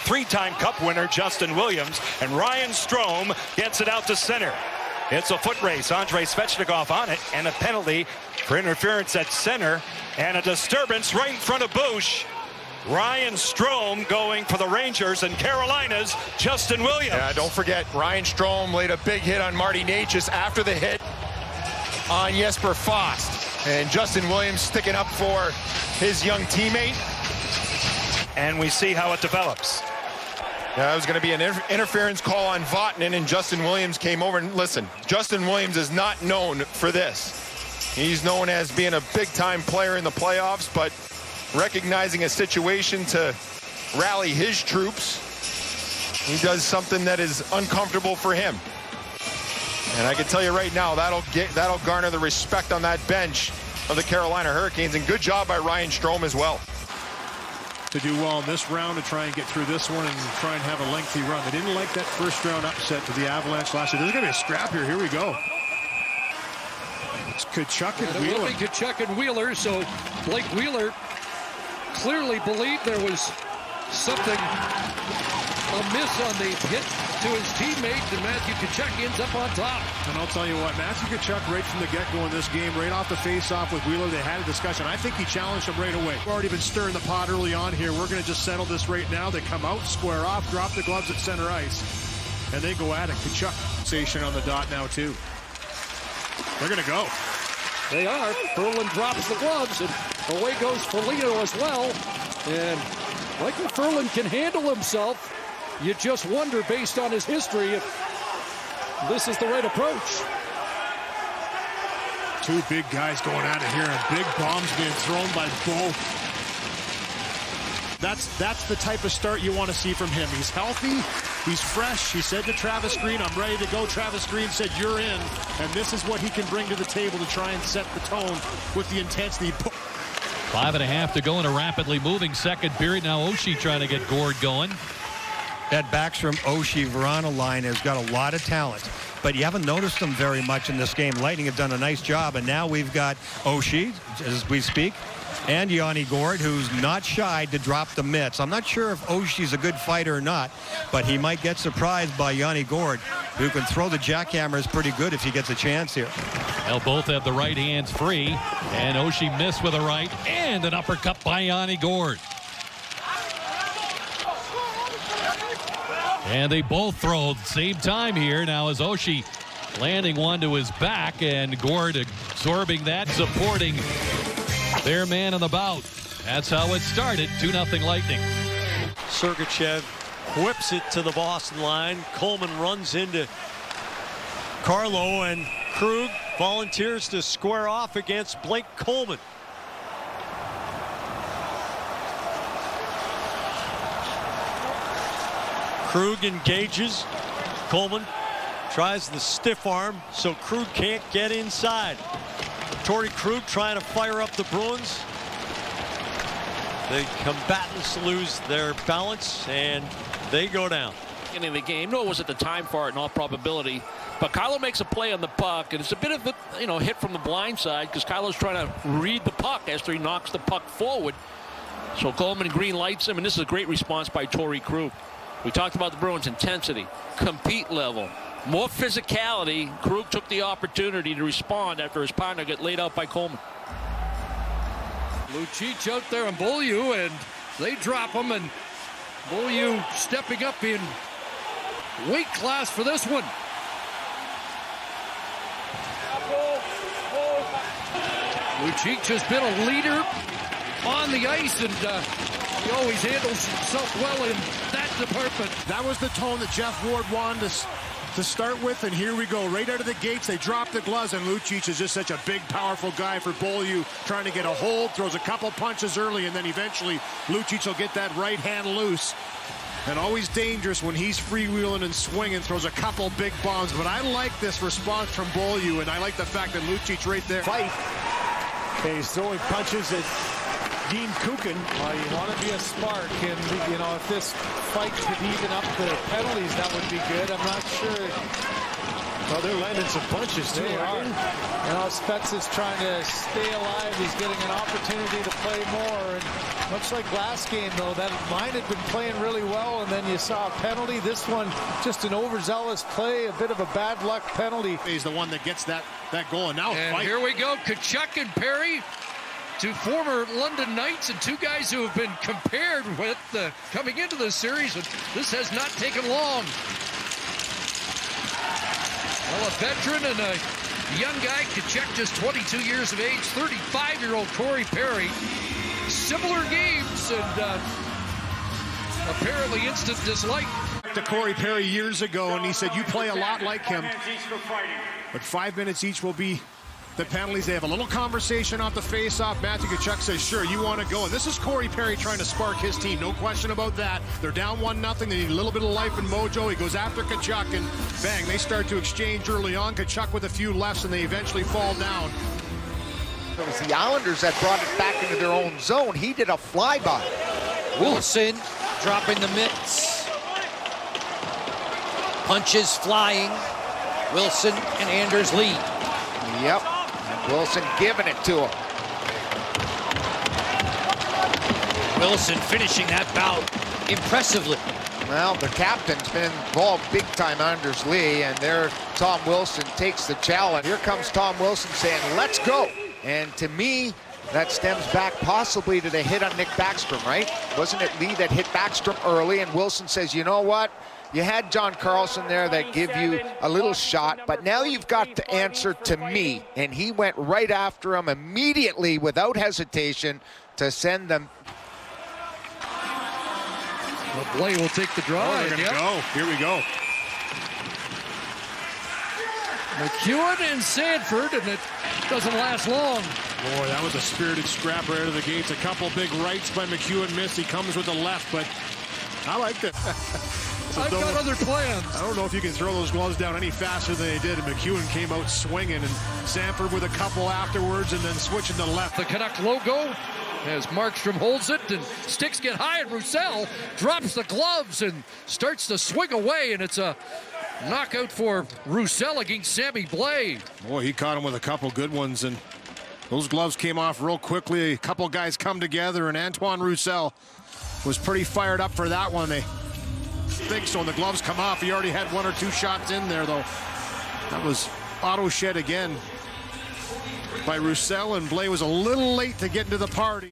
three-time Cup winner Justin Williams, and Ryan Strome gets it out to center. It's a foot race. Andrei Svechnikov on it, and a penalty for interference at center, and a disturbance right in front of Bush. Ryan Strome going for the Rangers, and Carolina's Justin Williams. Yeah, don't forget, Ryan Strome laid a big hit on Marty Necas after the hit on Jesper Fast. And Justin Williams sticking up for his young teammate. And we see how it develops. Yeah, that was going to be an interference call on Vatanen, and Justin Williams came over. And listen, Justin Williams is not known for this. He's known as being a big-time player in the playoffs, but recognizing a situation to rally his troops, he does something that is uncomfortable for him. And I can tell you right now, that'll garner the respect on that bench of the Carolina Hurricanes, and good job by Ryan Strome as well. To do well in this round, to try and get through this one and try and have a lengthy run. They didn't like that first round upset to the Avalanche last year. There's going to be a scrap here. Here we go. It's Kachuk and Wheeler. It will be Kachuk and Wheeler, so Blake Wheeler clearly believed there was something amiss on the hit to his teammate, and Matthew Kachuk ends up on top. And I'll tell you what, Matthew Kachuk right from the get-go in this game, right off the face-off with Wheeler, they had a discussion. I think he challenged him right away. We've already been stirring the pot early on here. We're going to just settle this right now. They come out, square off, drop the gloves at center ice, and they go at it. Kachuk station on the dot now, too. They're going to go. They are. Ferland drops the gloves, and away goes Foligno as well. And Michael Ferland can handle himself. You just wonder, based on his history, if this is the right approach. Two big guys going at it here, and big bombs being thrown by both. That's the type of start you want to see from him. He's healthy, he's fresh. He said to Travis Green, I'm ready to go. Travis Green said, you're in. And this is what he can bring to the table to try and set the tone with the intensity. 5.5 to go in a rapidly moving second period. Now Oshie trying to get Gourde going. That Backstrom Oshie Verona line has got a lot of talent, but you haven't noticed them very much in this game. Lightning have done a nice job, and now we've got Oshie as we speak, and Yanni Gourde, who's not shy to drop the mitts. I'm not sure if Oshie's a good fighter or not, but he might get surprised by Yanni Gourde, who can throw the jackhammers pretty good if he gets a chance here. They'll both have the right hands free, and Oshie missed with a right, and an uppercut by Yanni Gourde. And they both throw at the same time here. Now as Oshie landing one to his back, and Gourde absorbing that, supporting their man in the bout. That's how it started. 2-0 Lightning. Sergachev whips it to the Boston line. Coleman runs into Carlo, and Krug volunteers to square off against Blake Coleman. Krug engages. Coleman tries the stiff arm so Krug can't get inside. Torrey Krug trying to fire up the Bruins. The combatants lose their balance and they go down. In the game, no, it wasn't the time for it in all probability, but Carlo makes a play on the puck, and it's a bit of a hit from the blind side because Carlo's trying to read the puck after he knocks the puck forward. So Coleman green lights him, and this is a great response by Torrey Krug. We talked about the Bruins' intensity, compete level, more physicality. Krug took the opportunity to respond after his partner got laid out by Coleman. Lucic out there on Beaulieu, and they drop him, and Beaulieu stepping up in weight class for this one. Lucic has been a leader on the ice, and he always handles himself well in that department. That was the tone that Jeff Ward wanted to start with, and here we go. Right out of the gates, they drop the gloves, and Lucic is just such a big, powerful guy for Beaulieu, trying to get a hold, throws a couple punches early, and then eventually Lucic will get that right hand loose. And always dangerous when he's freewheeling and swinging, throws a couple big bombs. But I like this response from Beaulieu, and I like the fact that Lucic right there. Fight. Okay, he's throwing punches at Dean Kukin. You want to be a spark, and if this fight could even up the penalties, that would be good. I'm not sure Well, they're landing some punches, too. They are. You know, Spezza's trying to stay alive. He's getting an opportunity to play more. And much like last game, though, that line had been playing really well, and then you saw a penalty. This one, just an overzealous play, a bit of a bad luck penalty. He's the one that gets that goal. And now and here we go. Kachuk and Perry, two former London Knights and two guys who have been compared with coming into this series. And this has not taken long. Well, a veteran and a young guy, Kachuk, just 22 years of age, 35-year-old Corey Perry. Similar games and apparently instant dislike. To Corey Perry years ago, and he said, you play a lot like him. But 5 minutes each will be the penalties. They have a little conversation off the face-off. Matthew Kachuk says, sure, you want to go. And this is Corey Perry trying to spark his team. No question about that. They're down 1-0. They need a little bit of life and mojo. He goes after Kachuk, and bang, they start to exchange early on. Kachuk with a few lefts, and they eventually fall down. It was the Islanders that brought it back into their own zone. He did a flyby. Wilson dropping the mitts. Punches flying. Wilson and Anders lead. Yep. And Wilson giving it to him. Wilson finishing that bout impressively. Well, the captain's been involved big time, Anders Lee, and there Tom Wilson takes the challenge. Here comes Tom Wilson saying, let's go. And to me, that stems back possibly to the hit on Nick Backstrom, right? Wasn't it Lee that hit Backstrom early? And Wilson says, you know what? You had John Carlson there that give you a little shot, but now you've got to answer to me. And he went right after him immediately without hesitation to send them. Well, Blay will take the draw. Oh, they're going to go. Here we go. McEwen and Sanford, and it doesn't last long. Boy, that was a spirited scrap right out of the gates. A couple big rights by McEwen missed. He comes with the left, but I like that. I've got other plans. I don't know if you can throw those gloves down any faster than they did. And McEwen came out swinging, and Sanford with a couple afterwards, and then switching to left. The Canuck logo as Markstrom holds it, and sticks get high, and Roussel drops the gloves and starts to swing away, and it's a knockout for Roussel against Sammy Blay. Boy, he caught him with a couple good ones, and those gloves came off real quickly. A couple guys come together, and Antoine Roussel was pretty fired up for that one. They think so, and the gloves come off. He already had 1 or 2 shots in there, though. That was auto shed again by Roussel, and Blay was a little late to get into the party.